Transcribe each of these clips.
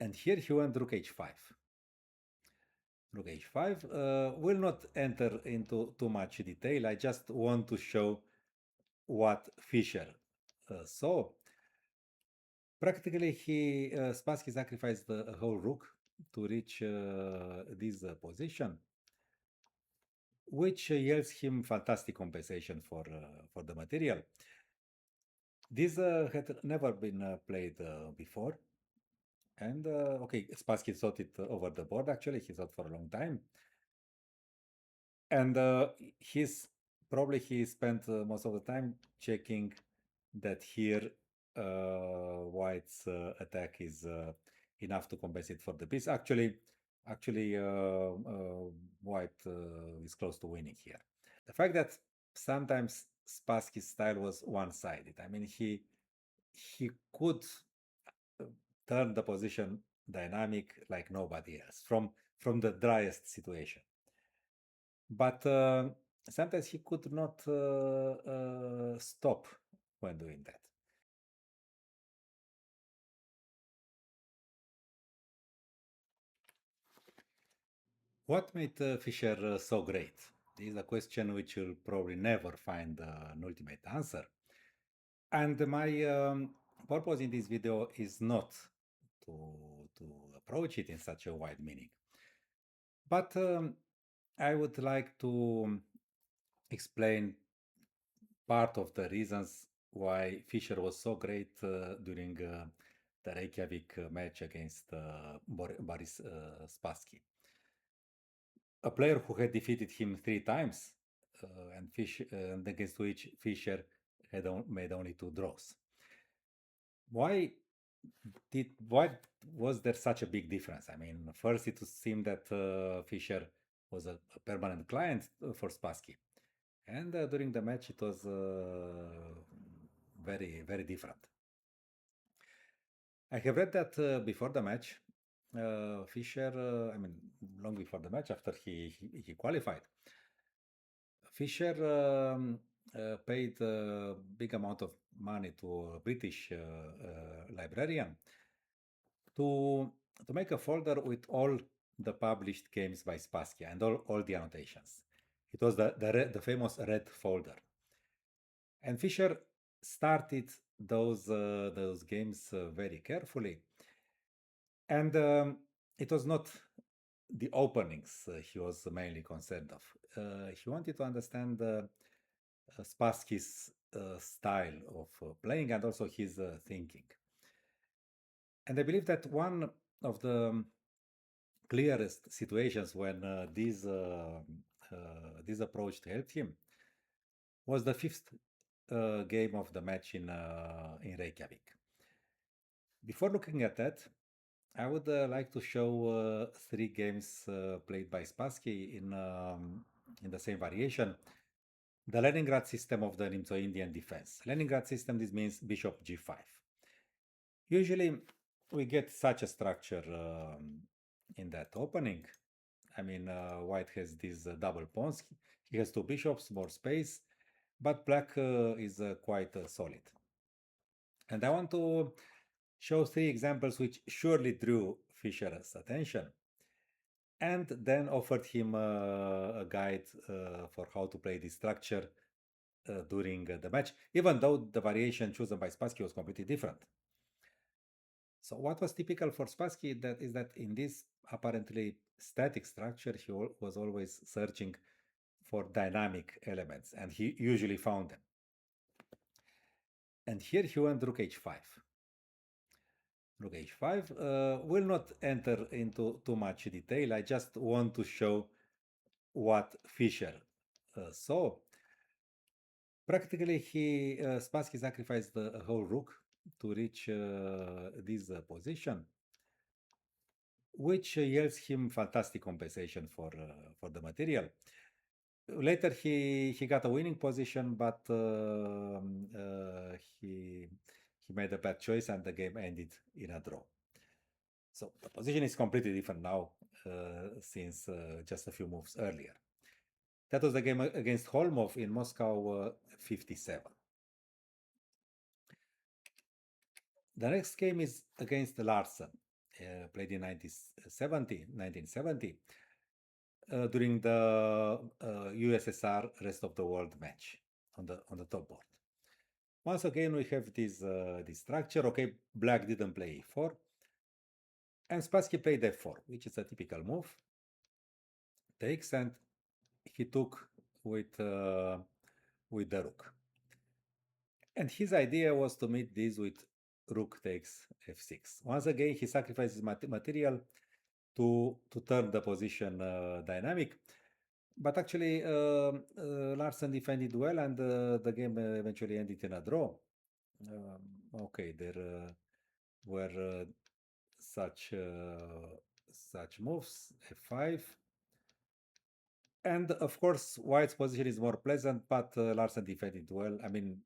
And here he went rook h5. Rook h5. Will not enter into too much detail. I just want to show what Fischer saw. Practically, Spassky sacrificed a whole rook to reach this position, which yields him fantastic compensation for the material. This had never been played before. And okay, Spassky thought it over the board actually. He thought for a long time. And he spent most of the time checking that here White's attack is enough to compensate for the piece. Actually, White is close to winning here. The fact that sometimes Spassky's style was one-sided. I mean, he could turn the position dynamic like nobody else from the driest situation. But sometimes he could not stop when doing that. What made Fischer so great? This is a question which you'll probably never find an ultimate answer. And my purpose in this video is not to approach it in such a wide meaning. But I would like to explain part of the reasons why Fischer was so great during the Reykjavik match against Boris Spassky. A player who had defeated him 3 times and against which Fischer had made only 2 draws. Why was there such a big difference? I mean, first it seemed that Fischer was a permanent client for Spassky. And during the match, it was very, very different. I have read that before the match, Fischer, I mean, long before the match, after he qualified, Fischer paid a big amount of money to a British librarian to make a folder with all the published games by Spassky and all the annotations. It was the famous red folder. And Fischer started those games very carefully. And it was not the openings he was mainly concerned of. He wanted to understand Spassky's style of playing and also his thinking. And I believe that one of the clearest situations when this approach helped him was the fifth game of the match in Reykjavik. Before looking at that, I would like to show 3 games played by Spassky in the same variation. The Leningrad system of the Nimzo-Indian defense. Leningrad system, this means bishop g5. Usually we get such a structure in that opening. I mean, White has these double pawns. He has 2 bishops, more space, but Black is quite solid. And I want to show 3 examples which surely drew Fischer's attention, and then offered him a guide for how to play this structure during the match, even though the variation chosen by Spassky was completely different. So what was typical for Spassky is that in this apparently static structure, he was always searching for dynamic elements, and he usually found them. And here he went rook h5. Rook h5 will not enter into too much detail. I just want to show what Fischer saw. Practically, Spassky sacrificed a whole rook to reach this position, which yields him fantastic compensation for the material. Later, he got a winning position, but he made a bad choice and the game ended in a draw. So the position is completely different now since just a few moves earlier. That was the game against Kholmov in Moscow 57. The next game is against Larsen, played in 1970, during the USSR Rest of the World match on the top board. Once again, we have this structure. Okay, black didn't play e4, and Spassky played f4, which is a typical move. Takes, and he took with the rook. And his idea was to meet this with rook takes f6. Once again, he sacrifices material to turn the position dynamic. But actually, Larsen defended well, and the game eventually ended in a draw. Okay, there were such moves, f5. And of course, White's position is more pleasant, but Larsen defended well. I mean,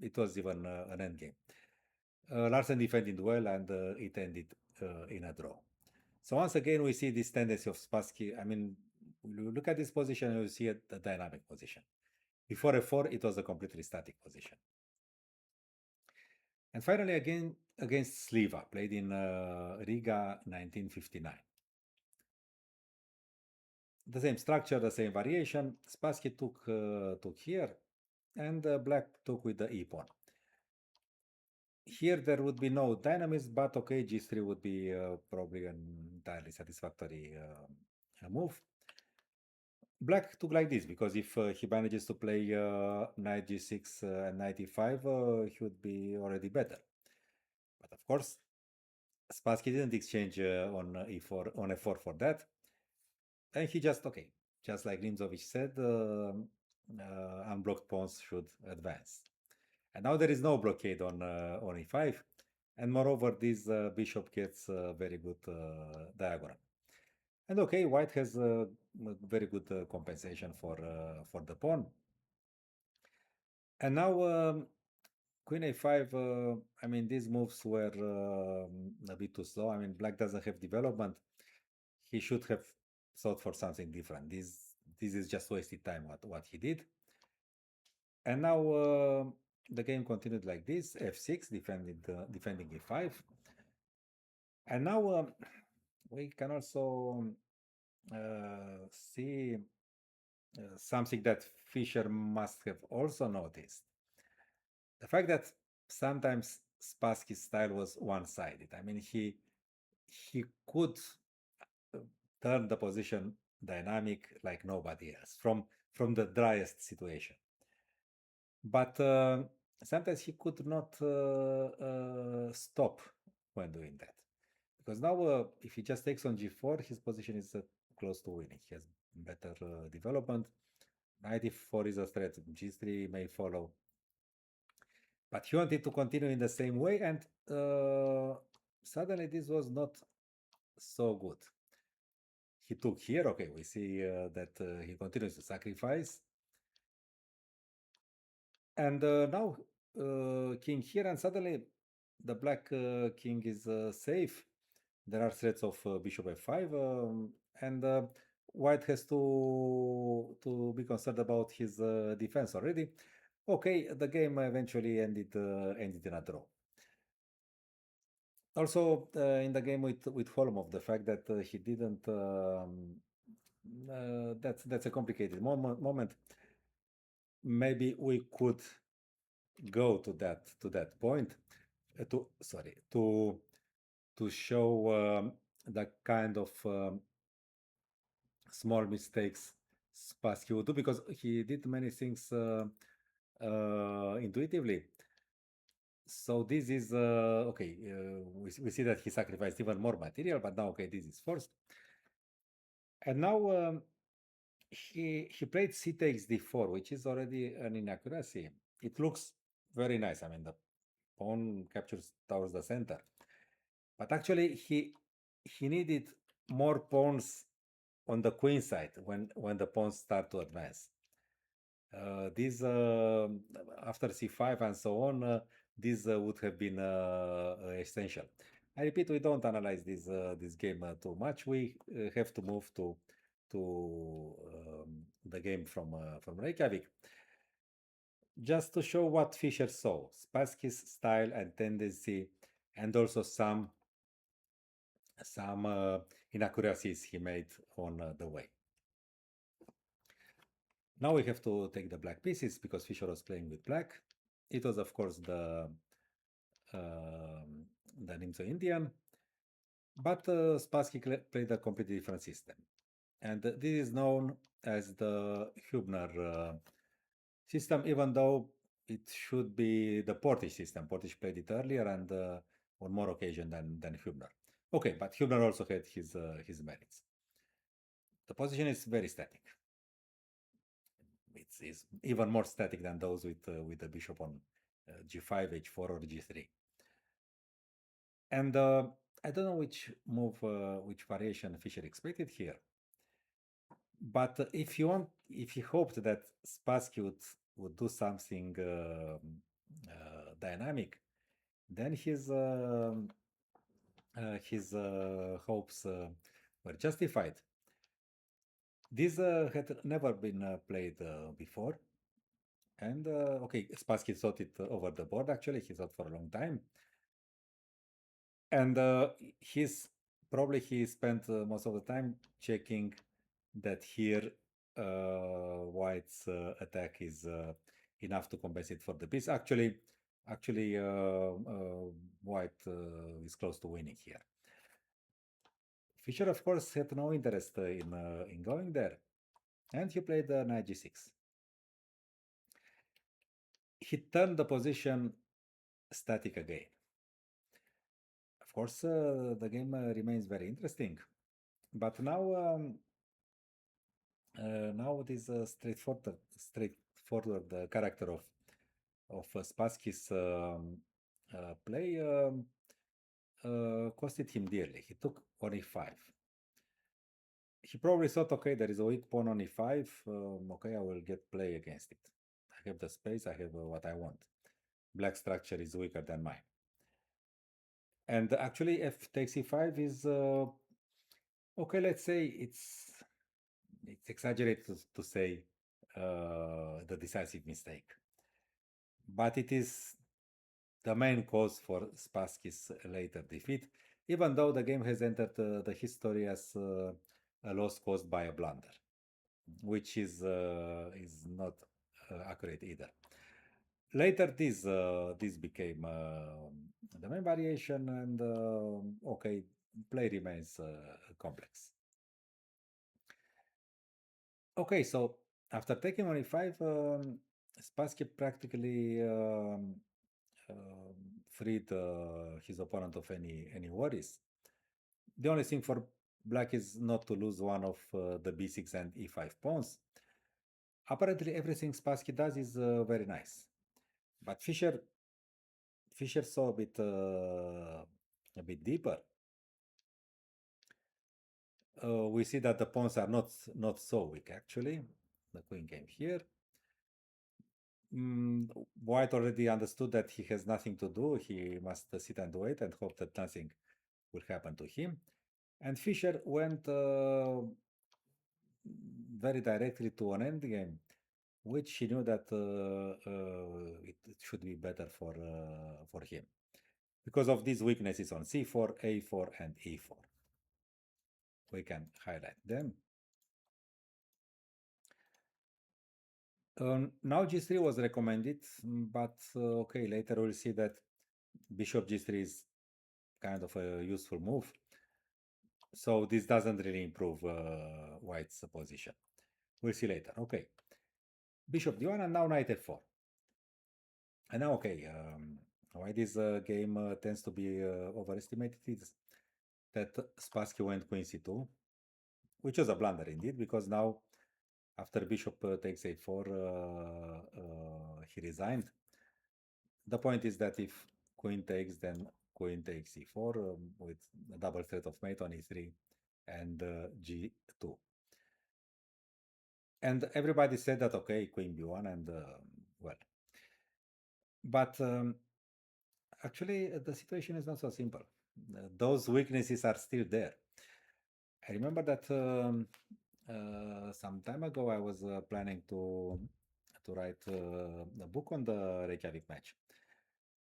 it was even an endgame. Larsen defended well, and it ended in a draw. So once again, we see this tendency of Spassky. I mean, you look at this position, you see the dynamic position. Before f4, it was a completely static position. And finally, again against Sliwa, played in Riga, 1959. The same structure, the same variation. Spassky took here, and black took with the e pawn. Here there would be no dynamism, but okay, g3 would be probably an entirely satisfactory move. Black took like this, because if he manages to play knight g6 and knight e5, he would be already better. But of course, Spassky didn't exchange on e4 on f4 for that, and he just just like Nimzo said, unblocked pawns should advance. And now there is no blockade on e5, and moreover, this bishop gets a very good diagonal. And okay, White has a very good compensation for the pawn. And now Queen a5. I mean, these moves were a bit too slow. I mean, Black doesn't have development. He should have thought for something different. This is just wasted time. What he did. And now the game continued like this: f6, defending e5. And now we can also see something that Fischer must have also noticed. The fact that sometimes Spassky's style was one-sided. I mean, he could turn the position dynamic like nobody else from the driest situation. But sometimes he could not stop when doing that. Because now, if he just takes on g4, his position is close to winning. He has better development. Knight e4 is a threat. g3 may follow. But he wanted to continue in the same way, and suddenly this was not so good. He took here. Okay, we see that he continues to sacrifice. And now king here, and suddenly the black king is safe. There are threats of bishop f5, and White has to be concerned about his defense already. Okay, the game eventually ended in a draw. Also, in the game with Kholmov, the fact that he didn't that's a complicated moment. Maybe we could go to that point to show the kind of small mistakes Spassky would do, because he did many things intuitively. So this is okay. We see that he sacrificed even more material, but now okay, this is forced. And now he played c takes d4, which is already an inaccuracy. It looks very nice. I mean, the pawn captures towards the center, but actually he needed more pawns on the queen side when the pawns start to advance. These after c5 and so on, this would have been essential. I repeat, we don't analyze this game too much. We have to move to the game from Reykjavik, just to show what Fischer saw: Spassky's style and tendency, and also some some inaccuracies he made on the way. Now we have to take the black pieces because Fischer was playing with black. It was, of course, the Nimzo-Indian, but Spassky played a completely different system. And this is known as the Hübner system, even though it should be the Portisch system. Portisch played it earlier and on more occasion than Hübner. Okay, but Hübner also had his merits. The position is very static. It's even more static than those with the bishop on g5, h4, or g3. And I don't know which move, which variation Fischer expected here. But if he hoped that Spassky would do something dynamic, then his hopes were justified. This had never been played before. And okay, Spassky thought it over the board, actually. He thought for a long time. And probably he spent most of the time checking that here White's attack is enough to compensate for the piece. Actually, White is close to winning here. Fischer, of course, had no interest in going there, and he played knight g6. He turned the position static again. Of course, the game remains very interesting, but now this straightforward character of Spassky's play costed him dearly. He took on e5. He probably thought, okay, there is a weak pawn on e5. Okay, I will get play against it. I have the space. I have what I want. Black structure is weaker than mine. And actually, f takes e5 is okay. Let's say it's exaggerated to say the decisive mistake, but it is the main cause for Spassky's later defeat, even though the game has entered the history as a loss caused by a blunder, which is not accurate either. Later, this became the main variation, and okay, play remains complex. Okay, so after taking on e5, Spassky practically freed his opponent of any worries. The only thing for black is not to lose one of the b6 and e5 pawns. Apparently, everything Spassky does is very nice, but Fischer saw a bit deeper. We see that the pawns are not so weak actually. The queen came here. White already understood that he has nothing to do. He must sit and wait and hope that nothing will happen to him. And Fischer went very directly to an endgame, which he knew that it should be better for him because of these weaknesses on c4, a4, and e4. We can highlight them. Now g3 was recommended, but okay, later we'll see that bishop g3 is kind of a useful move. So this doesn't really improve White's position. We'll see later. Okay, bishop d1 and now knight f4. And now, okay, why this game tends to be overestimated is that Spassky went queen c2, which was a blunder indeed, because now after bishop takes a4, he resigned. The point is that if queen takes, then queen takes e4 with a double threat of mate on e3 and g2. And everybody said that, okay, queen b1 and well. But actually, the situation is not so simple. Those weaknesses are still there. I remember that some time ago I was planning to write a book on the Reykjavik match,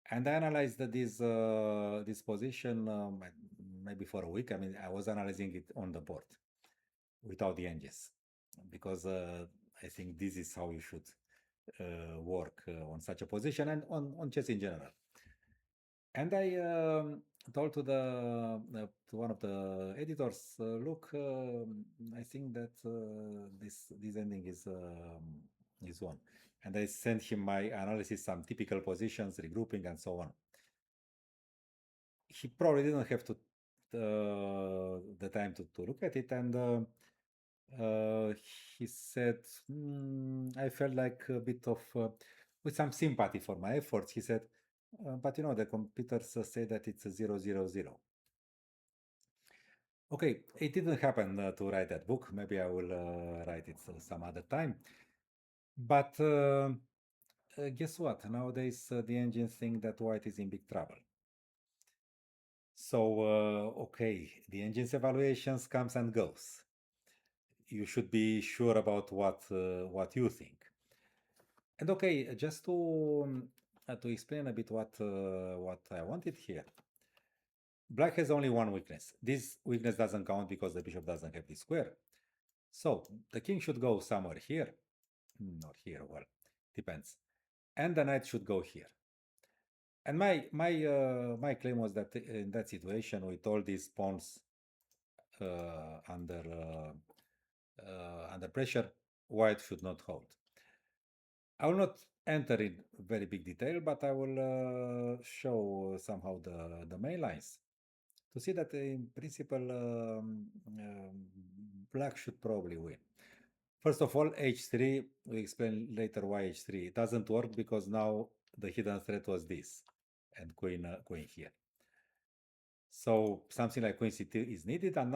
and I analyzed this position maybe for a week. I mean, I was analyzing it on the board without the engines because I think this is how you should work on such a position and on chess in general. And I told to to one of the editors, look, I think that this ending is one. And I sent him my analysis, some typical positions, regrouping, and so on. He probably didn't have to the time to look at it, and he said, I felt like a bit of with some sympathy for my efforts. He said, but you know, the computers say that it's a 000. Okay, it didn't happen to write that book. Maybe I will write it some other time. But guess what? Nowadays, the engines think that white is in big trouble. So, okay, the engine's evaluations comes and goes. You should be sure about what you think. And okay, just to explain a bit what I wanted here. Black has only one weakness. This weakness doesn't count because the bishop doesn't have the square. So the king should go somewhere here, not here. Well, depends. And the knight should go here. And my claim was that in that situation, with all these pawns under pressure, white should not hold. I will not enter in very big detail, but I will show somehow the main lines to see that in principle black should probably win. First of all, h3, we explain later why h3. It doesn't work because now the hidden threat was this, and queen here. So something like queen c2 is needed, and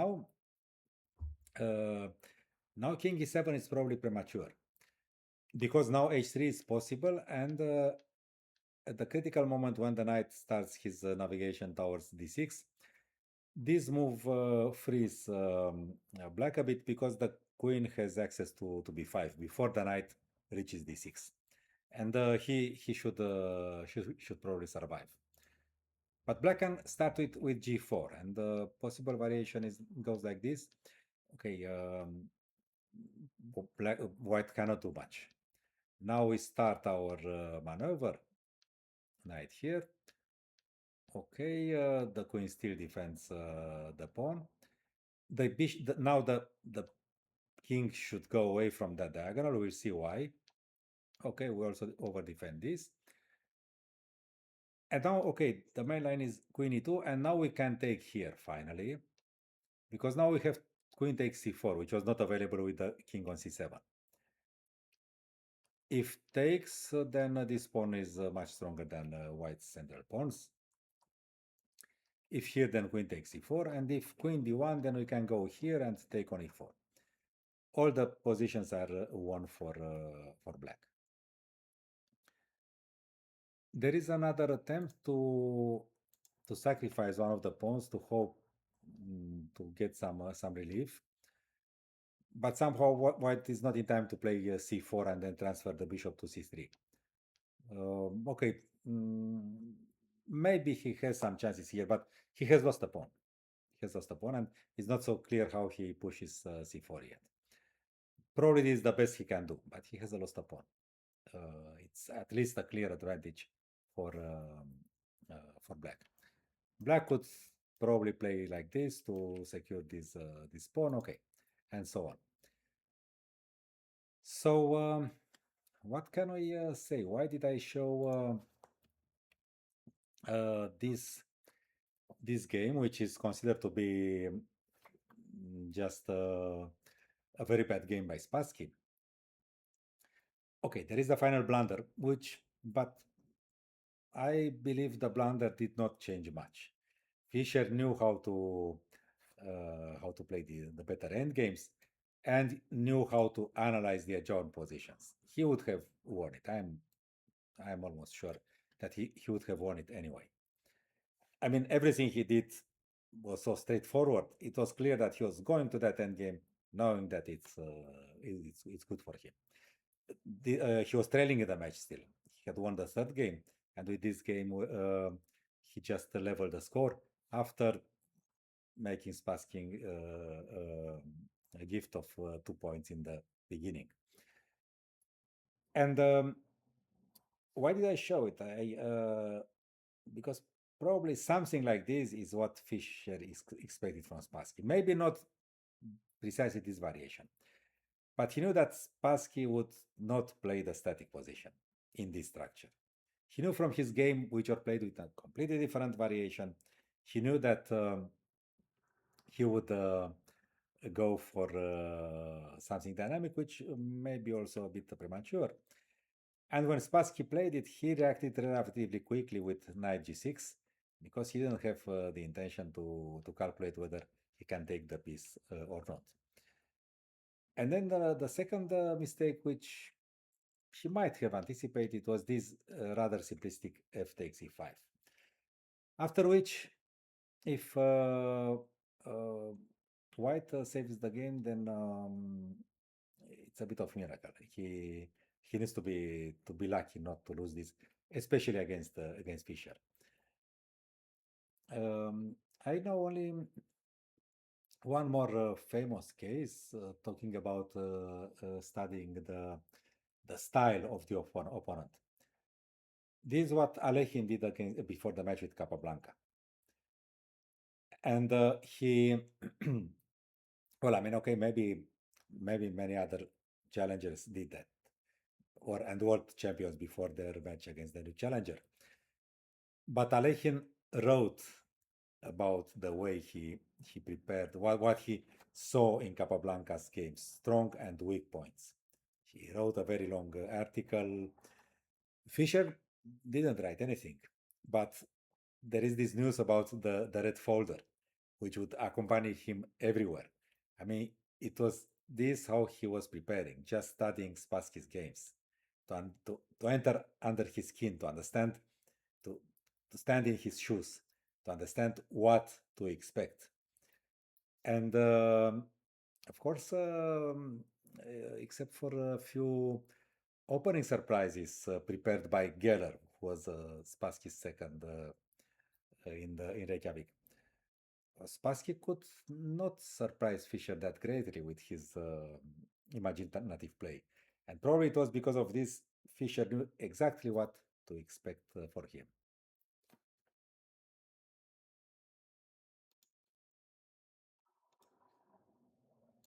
now king e7 is probably premature because now h3 is possible, and at the critical moment when the knight starts his navigation towards d6, this move frees black a bit because the queen has access to b5 before the knight reaches d6, and he should probably survive. But black can start with g4, and the possible variation goes like this. Okay, white cannot do much. Now we start our maneuver. Knight here. Okay, the queen still defends the pawn. The bishop, now the king should go away from that diagonal. We'll see why. Okay, we also over defend this. And now, okay, the main line is queen e2, and now we can take here finally, because now we have queen takes c4, which was not available with the king on c7. If takes, then this pawn is much stronger than white's central pawns. If here, then queen takes e4, and if queen d1, then we can go here and take on e4. All the positions are won for black. There is another attempt to sacrifice one of the pawns to hope to get some relief, but somehow white is not in time to play c4 and then transfer the bishop to c3. Okay, maybe he has some chances here, but he has lost a pawn. He has lost a pawn, and it's not so clear how he pushes c4 yet. Probably this is the best he can do, but he has lost a pawn. It's at least a clear advantage for black. Black could probably play like this to secure this pawn, okay, and so on. So what can we say? Why did I show this game, which is considered to be just a very bad game by Spassky? Okay, there is the final blunder, but I believe the blunder did not change much. Fischer knew how to play the better endgames and knew how to analyze the adjoint positions. He would have won it. I'm almost sure that he would have won it anyway. I mean, everything he did was so straightforward. It was clear that he was going to that endgame knowing that it's good for him. He was trailing in the match still. He had won the third game, and with this game, he just leveled the score after making Spassky a gift of 2 points in the beginning. And why did I show it? Because probably something like this is what Fischer expected from Spassky. Maybe not precisely this variation, but he knew that Spassky would not play the static position in this structure. He knew from his game, which were played with a completely different variation, he knew that he would go for something dynamic, which may be also a bit premature. And when Spassky played it, he reacted relatively quickly with knight g6 because he didn't have the intention to calculate whether he can take the piece or not. And then the second mistake, which he might have anticipated, was this rather simplistic f takes e5. After which, if White saves the game, then it's a bit of miracle. He needs to be lucky not to lose this, especially against Fischer. I know only one more famous case talking about studying the style of the opponent. This is what Alekhine did before the match with Capablanca. And he, well, I mean, okay, maybe many other challengers did that, and world champions before their match against the new challenger. But Alekhine wrote about the way he prepared, what he saw in Capablanca's games, strong and weak points. He wrote a very long article. Fischer didn't write anything, but there is this news about the red folder, which would accompany him everywhere. I mean, it was this how he was preparing, just studying Spassky's games, to enter under his skin, to understand, to stand in his shoes, to understand what to expect. And of course, except for a few opening surprises prepared by Geller, who was Spassky's second in Reykjavik. Spassky could not surprise Fischer that greatly with his imaginative play. And probably it was because of this Fischer knew exactly what to expect for him.